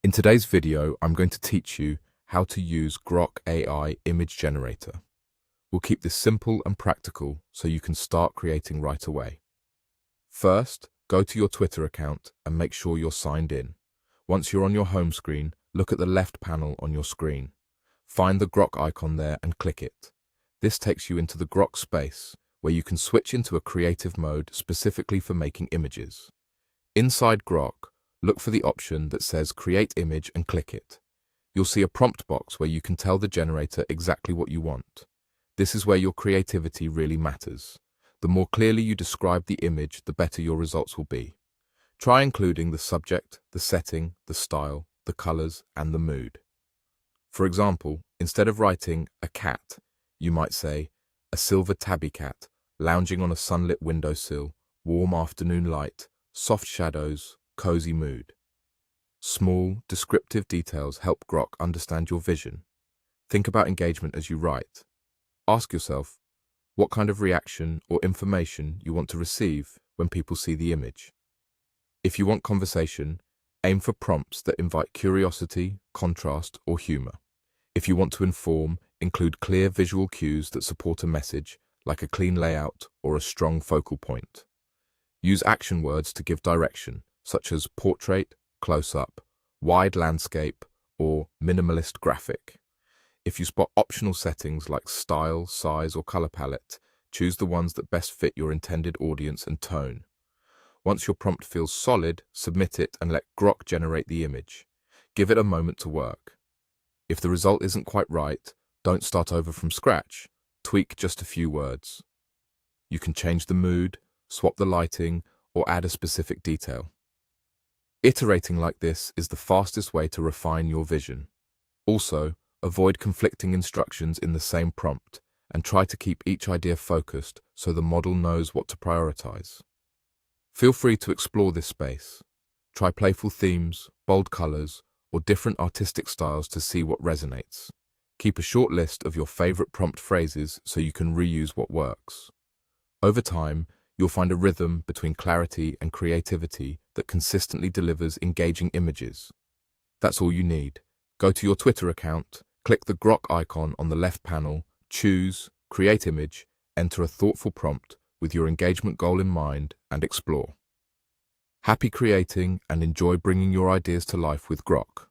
In today's video, I'm going to teach you how to use Grok AI image generator. We'll keep this simple and practical so you can start creating right away. First, go to your Twitter account and make sure you're signed in. Once you're on your home screen, look at the left panel on your screen. Find the Grok icon there and click it. This takes you into the Grok space, where you can switch into a creative mode specifically for making images. Inside Grok, look for the option that says Create Image and click it. You'll see a prompt box where you can tell the generator exactly what you want. This is where your creativity really matters. The more clearly you describe the image, the better your results will be. Try including the subject, the setting, the style, the colors, and the mood. For example, instead of writing a cat, you might say a silver tabby cat lounging on a sunlit windowsill, warm afternoon light, soft shadows, cozy mood. Small, descriptive details help Grok understand your vision. Think about engagement as you write. Ask yourself what kind of reaction or information you want to receive when people see the image. If you want conversation, aim for prompts that invite curiosity, contrast, or humor. If you want to inform, include clear visual cues that support a message, like a clean layout or a strong focal point. Use action words to give direction, such as portrait, close-up, wide landscape, or minimalist graphic. If you spot optional settings like style, size, or color palette, choose the ones that best fit your intended audience and tone. Once your prompt feels solid, submit it and let Grok generate the image. Give it a moment to work. If the result isn't quite right, don't start over from scratch. Tweak just a few words. You can change the mood, swap the lighting, or add a specific detail. Iterating like this is the fastest way to refine your vision. Also, avoid conflicting instructions in the same prompt and try to keep each idea focused so the model knows what to prioritize. Feel free to explore this space. Try playful themes, bold colors, or different artistic styles to see what resonates. Keep a short list of your favorite prompt phrases so you can reuse what works. Over time, you'll find a rhythm between clarity and creativity that consistently delivers engaging images. That's all you need. Go to your Twitter account, click the Grok icon on the left panel, choose Create Image, enter a thoughtful prompt with your engagement goal in mind, and explore. Happy creating and enjoy bringing your ideas to life with Grok.